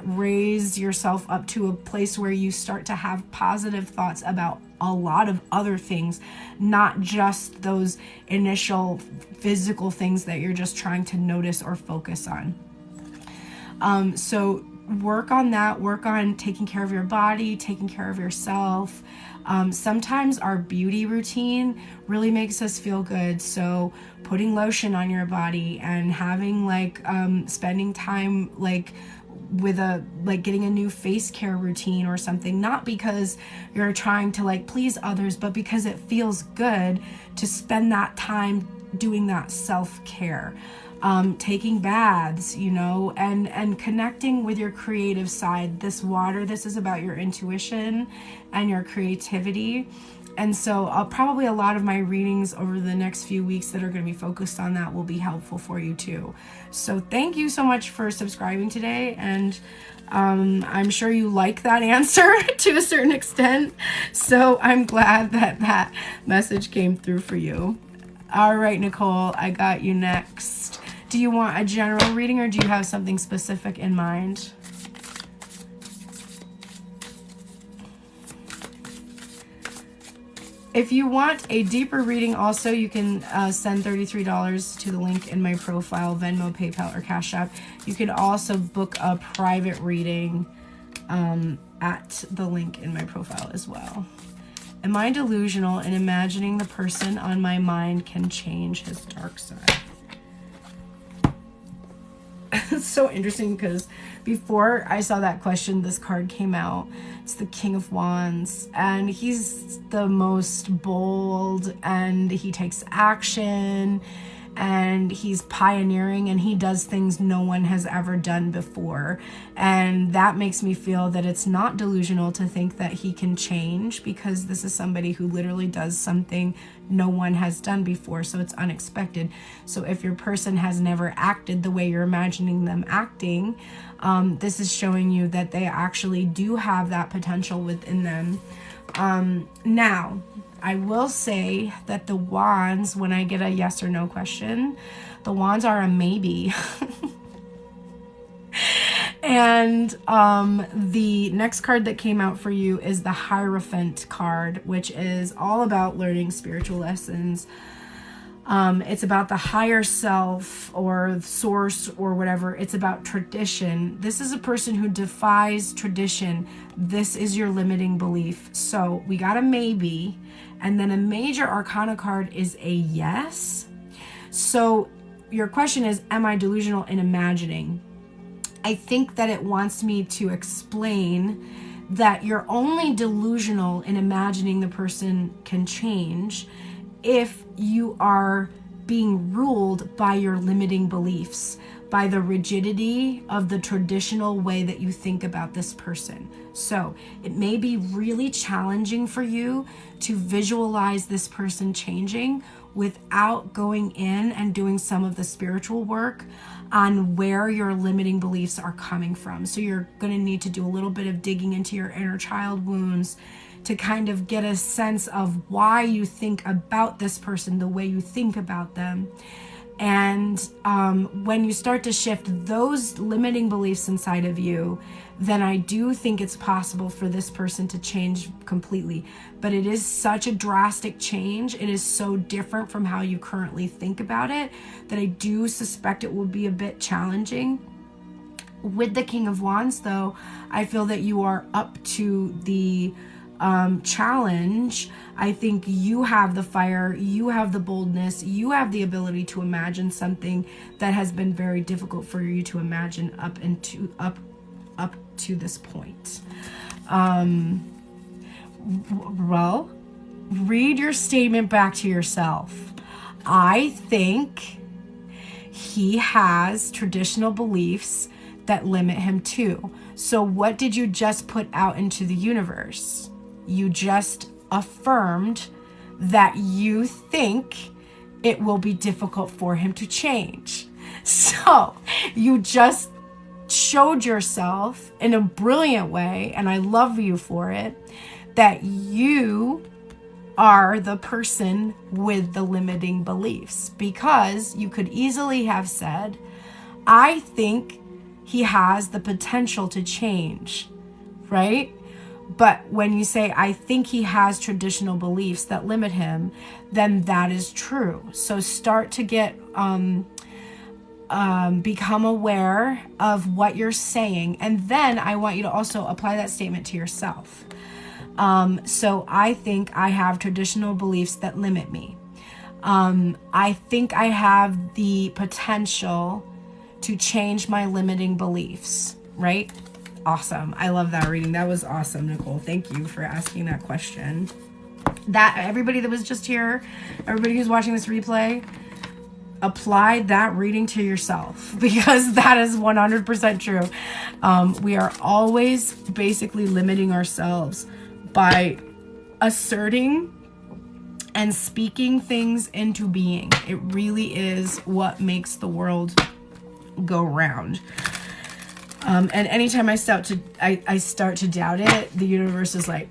raise yourself up to a place where you start to have positive thoughts about a lot of other things, not just those initial physical things that you're just trying to notice or focus on. So work on that, work on taking care of your body, taking care of yourself. Sometimes our beauty routine really makes us feel good. So putting lotion on your body and having like, spending time like with getting a new face care routine or something, not because you're trying to like please others, but because it feels good to spend that time doing that self-care. Taking baths, you know, and connecting with your creative side. This is about your intuition and your creativity. And so probably a lot of my readings over the next few weeks that are going to be focused on that will be helpful for you too. So thank you so much for subscribing today. And I'm sure you like that answer to a certain extent. So I'm glad that message came through for you. All right, Nicole, I got you next. Do you want a general reading or do you have something specific in mind? If you want a deeper reading also, you can send $33 to the link in my profile, Venmo, PayPal, or Cash App. You can also book a private reading at the link in my profile as well. Am I delusional in imagining the person on my mind can change his dark side? It's so interesting because before I saw that question, this card came out. It's the King of Wands, and he's the most bold, and he takes action, and he's pioneering, and he does things no one has ever done before. And that makes me feel that it's not delusional to think that he can change, because this is somebody who literally does something no one has done before, so it's unexpected. So if your person has never acted the way you're imagining them acting, this is showing you that they actually do have that potential within them. Now, I will say that the wands, when I get a yes or no question, the wands are a maybe. And the next card that came out for you is the Hierophant card, which is all about learning spiritual lessons. It's about the higher self or source or whatever. It's about tradition. This is a person who defies tradition. This is your limiting belief. So we got a maybe, and then a major arcana card is a yes. So your question is, am I delusional in imagining? I think that it wants me to explain that you're only delusional in imagining the person can change if you are being ruled by your limiting beliefs, by the rigidity of the traditional way that you think about this person. So it may be really challenging for you to visualize this person changing without going in and doing some of the spiritual work on where your limiting beliefs are coming from. So you're going to need to do a little bit of digging into your inner child wounds to kind of get a sense of why you think about this person the way you think about them. And when you start to shift those limiting beliefs inside of you, then I do think it's possible for this person to change completely. But it is such a drastic change. It is so different from how you currently think about it that I do suspect it will be a bit challenging. With the King of Wands, though, I feel that you are up to the challenge. I think you have the fire, you have the boldness, you have the ability to imagine something that has been very difficult for you to imagine up to this point. Well, read your statement back to yourself. I think he has traditional beliefs that limit him too. So what did you just put out into the universe? You just affirmed that you think it will be difficult for him to change. So you just showed yourself in a brilliant way, and I love you for it, that you are the person with the limiting beliefs, because you could easily have said, I think he has the potential to change, right? But when you say, I think he has traditional beliefs that limit him, then that is true. So start to get, become aware of what you're saying. And then I want you to also apply that statement to yourself. So I think I have traditional beliefs that limit me. I think I have the potential to change my limiting beliefs, right? Awesome. I love that reading. That was awesome, Nicole. Thank you for asking that question. That everybody that was just here, everybody who's watching this replay, apply that reading to yourself, because that is 100% true. We are always basically limiting ourselves by asserting and speaking things into being. It really is what makes the world go round. And anytime I start to doubt it, the universe is like,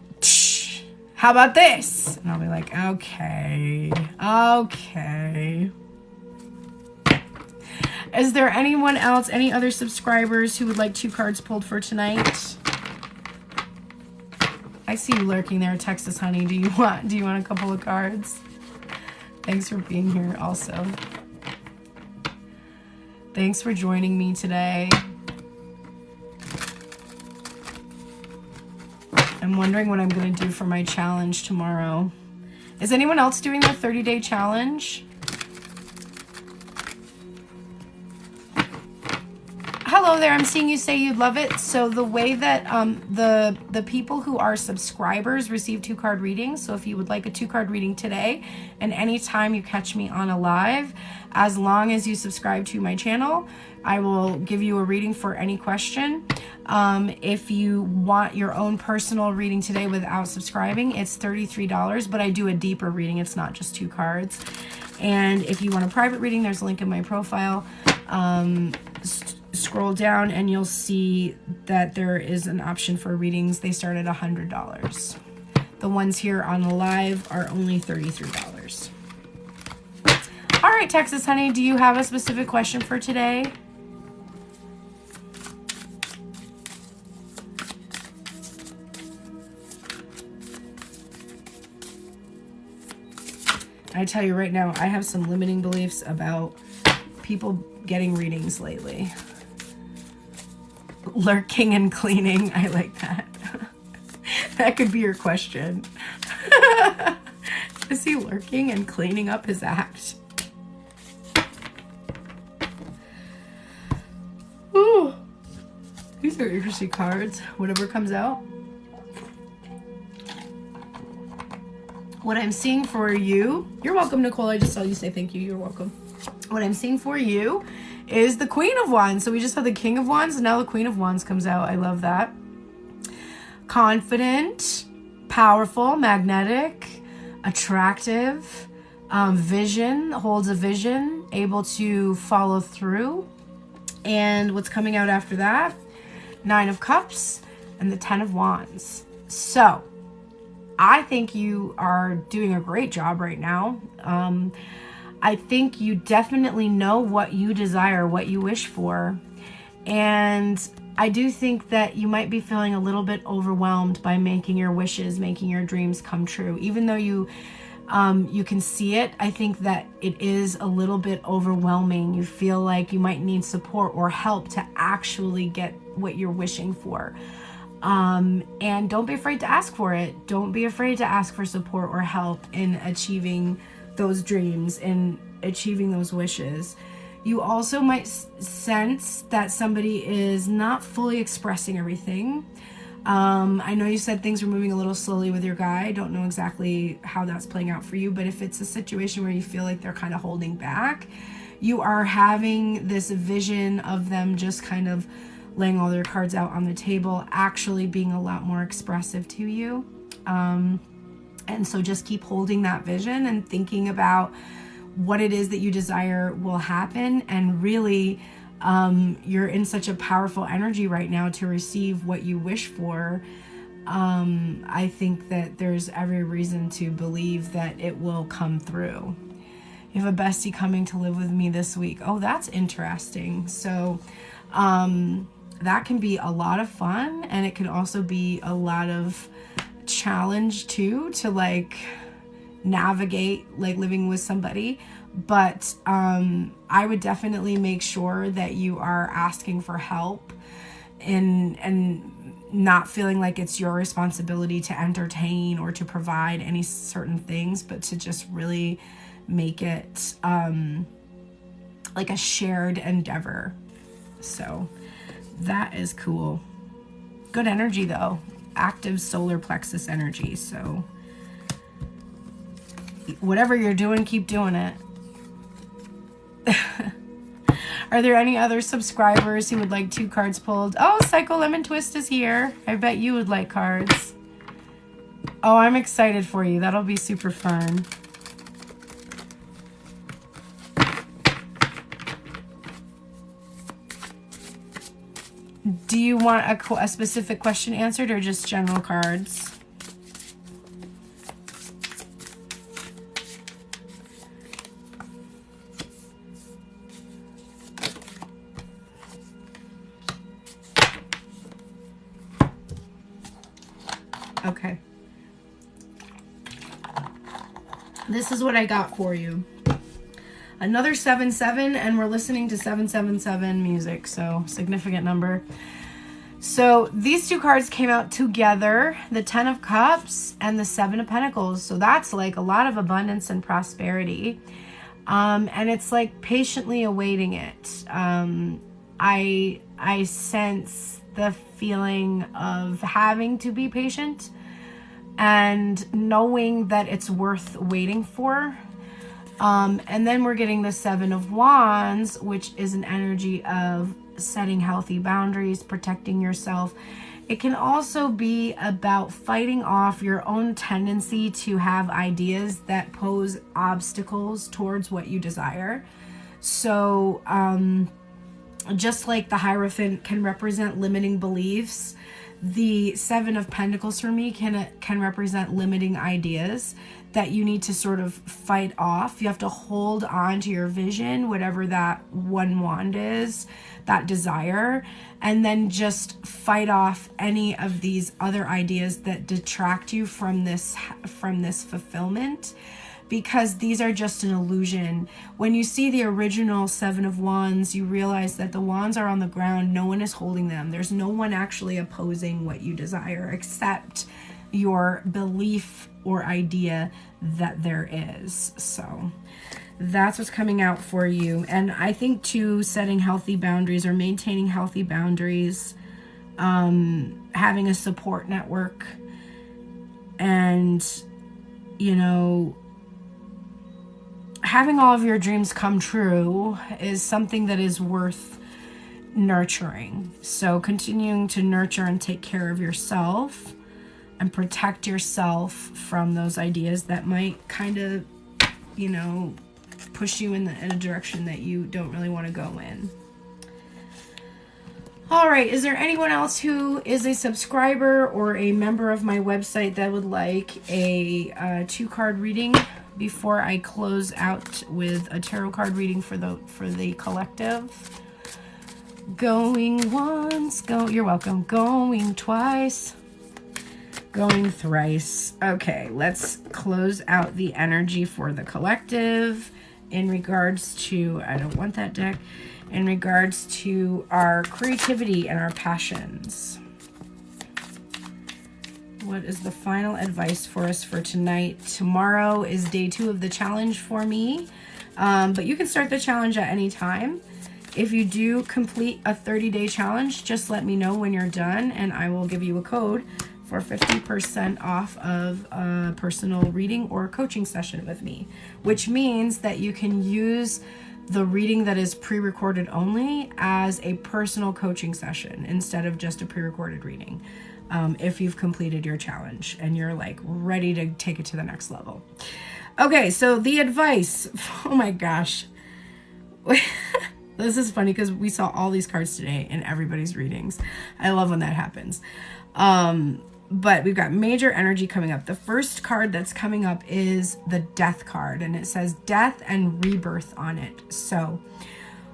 how about this? And I'll be like, okay. Is there anyone else, any other subscribers who would like 2 cards pulled for tonight? I see you lurking there, Texas Honey. Do you want a couple of cards? Thanks for being here also. Thanks for joining me today. I'm wondering what I'm going to do for my challenge tomorrow. Is anyone else doing the 30-day challenge? Hello there, I'm seeing you say you love it. So the way that the people who are subscribers receive 2 card readings. So if you would like a 2 card reading today, and anytime you catch me on a live, as long as you subscribe to my channel, I will give you a reading for any question. If you want your own personal reading today without subscribing, it's $33, but I do a deeper reading. It's not just 2 cards. And if you want a private reading, there's a link in my profile. Scroll down and you'll see that there is an option for readings. They start at $100. The ones here on the live are only $33. All right, Texas Honey, do you have a specific question for today? I tell you right now, I have some limiting beliefs about people getting readings lately. Lurking and cleaning. I like that. That could be your question. Is he lurking and cleaning up his act? Ooh. These are interesting cards. Whatever comes out. What I'm seeing for you, you're welcome, Nicole. I just saw you say thank you. You're welcome. What I'm seeing for you is the Queen of Wands. So we just had the King of Wands, and now the Queen of Wands comes out. I love that. Confident, powerful, magnetic, attractive, vision, holds a vision, able to follow through. And what's coming out after that? 9 of Cups and the 10 of Wands. So I think you are doing a great job right now. I think you definitely know what you desire, what you wish for. And I do think that you might be feeling a little bit overwhelmed by making your wishes, making your dreams come true. Even though you can see it, I think that it is a little bit overwhelming. You feel like you might need support or help to actually get what you're wishing for. And don't be afraid to ask for it. Don't be afraid to ask for support or help in achieving those dreams and achieving those wishes. You also might sense that somebody is not fully expressing everything. I know you said things were moving a little slowly with your guy. I don't know exactly how that's playing out for you, but if it's a situation where you feel like they're kind of holding back, you are having this vision of them just kind of laying all their cards out on the table, actually being a lot more expressive to you. And so just keep holding that vision and thinking about what it is that you desire will happen. And really, you're in such a powerful energy right now to receive what you wish for. I think that there's every reason to believe that it will come through. You have a bestie coming to live with me this week. Oh, that's interesting. So, that can be a lot of fun, and it can also be a lot of challenge too, to like navigate like living with somebody. But I would definitely make sure that you are asking for help and not feeling like it's your responsibility to entertain or to provide any certain things, but to just really make it like a shared endeavor. So that is cool. Good energy though. Active solar plexus energy. So whatever you're doing, keep doing it. Are there any other subscribers who would like 2 cards pulled? Oh, Psycho Lemon Twist is here. I bet you would like cards. Oh, I'm excited for you. That'll be super fun. Do you want a specific question answered or just general cards? Okay. This is what I got for you. Another 7-7, and we're listening to 777 music, so significant number. So these 2 cards came out together, the 10 of Cups and the 7 of Pentacles. So that's like a lot of abundance and prosperity. And it's like patiently awaiting it. I sense the feeling of having to be patient and knowing that it's worth waiting for. And then we're getting the 7 of Wands, which is an energy of setting healthy boundaries, protecting yourself. It can also be about fighting off your own tendency to have ideas that pose obstacles towards what you desire. So, just like the Hierophant can represent limiting beliefs, the 7 of Pentacles for me can represent limiting ideas that you need to sort of fight off. You have to hold on to your vision, whatever that one wand is, that desire, and then just fight off any of these other ideas that detract you from this fulfillment, because these are just an illusion. When you see the original 7 of Wands, you realize that the wands are on the ground. No one is holding them. There's no one actually opposing what you desire except your belief or idea that there is. So that's what's coming out for you. And I think too, setting healthy boundaries or maintaining healthy boundaries, having a support network, and, you know, having all of your dreams come true is something that is worth nurturing. So continuing to nurture and take care of yourself and protect yourself from those ideas that might kind of, you know, push you in a direction that you don't really want to go in. All right, is there anyone else who is a subscriber or a member of my website that would like a 2-card reading before I close out with a tarot card reading for the collective? Going once, you're welcome. Going twice, going thrice. Okay, let's close out the energy for the collective in regards to, I don't want that deck, in regards to our creativity and our passions. what is the final advice for us for tonight. Tomorrow is day 2 of the challenge for me, but you can start the challenge at any time. If you do complete a 30-day challenge, just let me know when you're done, and I will give you a code for 50% off of a personal reading or coaching session with me, which means that you can use the reading that is pre-recorded only as a personal coaching session instead of just a pre-recorded reading, if you've completed your challenge and you're like ready to take it to the next level. Okay, so the advice, oh my gosh. This is funny because we saw all these cards today in everybody's readings. I love when that happens. But we've got major energy coming up. The first card that's coming up is the Death card, and it says death and rebirth on it. So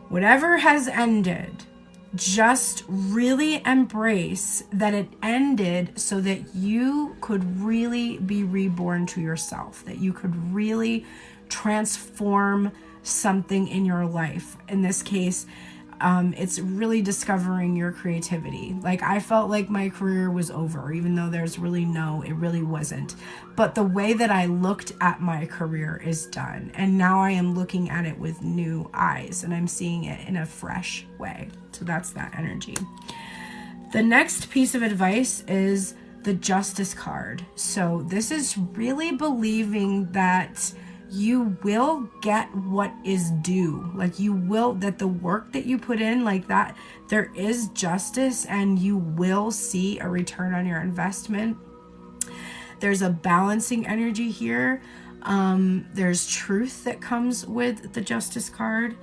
whatever has ended, just really embrace that it ended so that you could really be reborn to yourself, that you could really transform something in your life. In this case, it's really discovering your creativity. Like, I felt like my career was over, even though there's really it really wasn't. But the way that I looked at my career is done. And now I am looking at it with new eyes, and I'm seeing it in a fresh way. So that's that energy. The next piece of advice is the Justice card. So this is really believing that you will get what is due. Like, you will, that the work that you put in, like that, there is justice and you will see a return on your investment. There's a balancing energy here. There's truth that comes with the Justice card,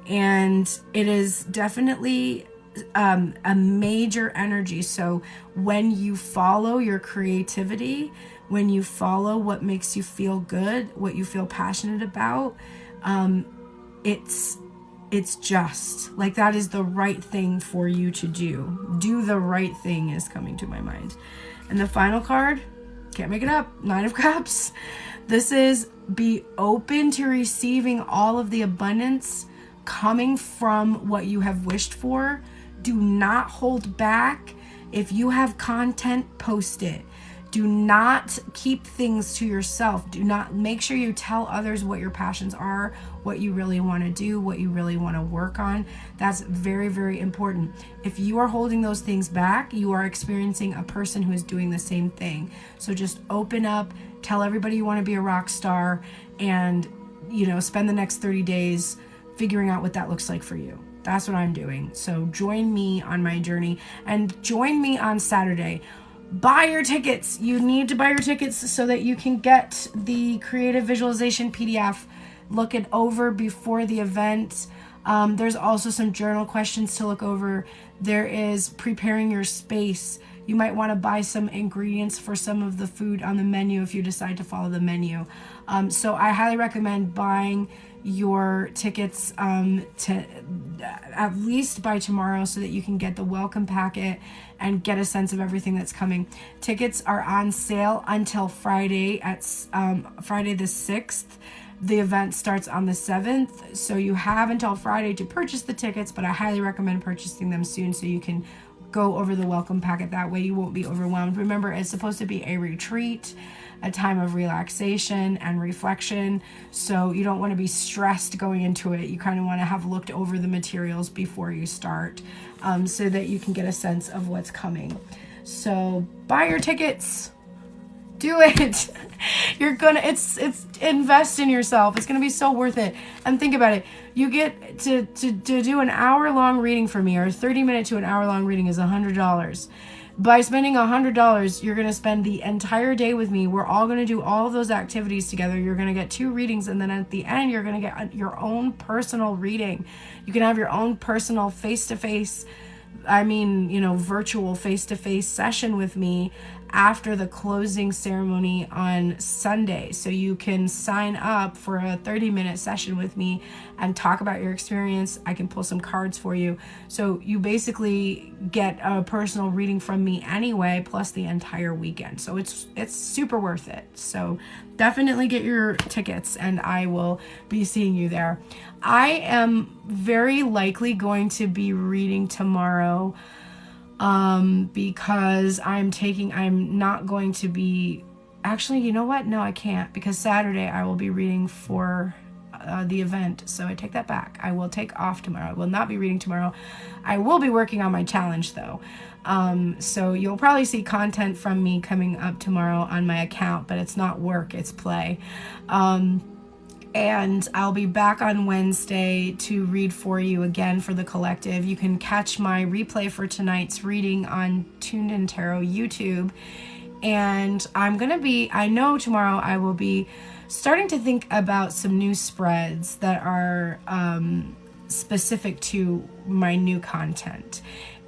and it is definitely a major energy. So when you follow your creativity, when you follow what makes you feel good, what you feel passionate about, it's just like, that is the right thing for you to do. Do the right thing is coming to my mind. And the final card, can't make it up, 9 of Cups. This is be open to receiving all of the abundance coming from what you have wished for. Do not hold back. If you have content, post it. Do not keep things to yourself. Do not, make sure you tell others what your passions are, what you really want to do, what you really want to work on. That's very, very important. If you are holding those things back, you are experiencing a person who is doing the same thing. So just open up, tell everybody you want to be a rock star, and, spend the next 30 days figuring out what that looks like for you. That's what I'm doing. So join me on my journey, and join me on Saturday. Buy your tickets. You need to buy your tickets so that you can get the creative visualization PDF. Look it over before the event. There's also some journal questions to look over. There is preparing your space. You might want to buy some ingredients for some of the food on the menu if you decide to follow the menu. So I highly recommend buying your tickets to at least by tomorrow so that you can get the welcome packet and get a sense of everything that's coming. Tickets are on sale until Friday at Friday the 6th. The event starts on the 7th, so you have until Friday to purchase the tickets, but I highly recommend purchasing them soon so you can go over the welcome packet. That way you won't be overwhelmed. Remember, it's supposed to be a retreat, a time of relaxation and reflection, so you don't want to be stressed going into it. You kind of want to have looked over the materials before you start, so that you can get a sense of what's coming. So buy your tickets. Do it. You're gonna, it's invest in yourself. It's gonna be so worth it. And think about it. You get to do an hour-long reading for me, or 30-minute to an hour-long reading is $100. By spending $100, you're gonna spend the entire day with me. We're all gonna do all of those activities together. You're gonna get 2 readings, and then at the end, you're gonna get your own personal reading. You can have your own personal face-to-face, virtual face-to-face session with me after the closing ceremony on Sunday. So you can sign up for a 30-minute session with me and talk about your experience. I can pull some cards for you. So you basically get a personal reading from me anyway, plus the entire weekend. So it's super worth it. So definitely get your tickets, and I will be seeing you there. I am very likely going to be reading tomorrow because I'm not going to be, actually, you know what? No, I can't, because Saturday I will be reading for the event. So I take that back. I will take off tomorrow. I will not be reading tomorrow. I will be working on my challenge though. So you'll probably see content from me coming up tomorrow on my account, but it's not work, it's play. And I'll be back on Wednesday to read for you again for the collective. You can catch my replay for tonight's reading on Tuned In Tarot YouTube. And I know tomorrow I will be starting to think about some new spreads that are specific to my new content.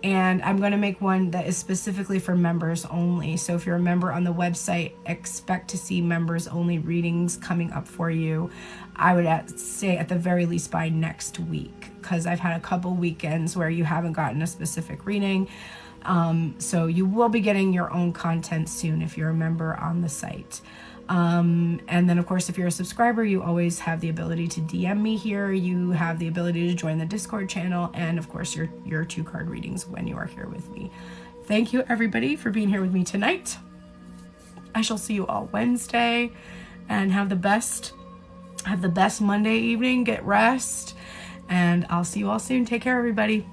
And I'm going to make one that is specifically for members only. So if you're a member on the website, expect to see members only readings coming up for you. I would say at the very least by next week, because I've had a couple weekends where you haven't gotten a specific reading. So you will be getting your own content soon if you're a member on the site. And then of course, if you're a subscriber, you always have the ability to DM me here. You have the ability to join the Discord channel, and of course your 2 card readings when you are here with me. Thank you everybody for being here with me tonight. I shall see you all Wednesday, and have the best Monday evening. Get rest, and I'll see you all soon. Take care, everybody.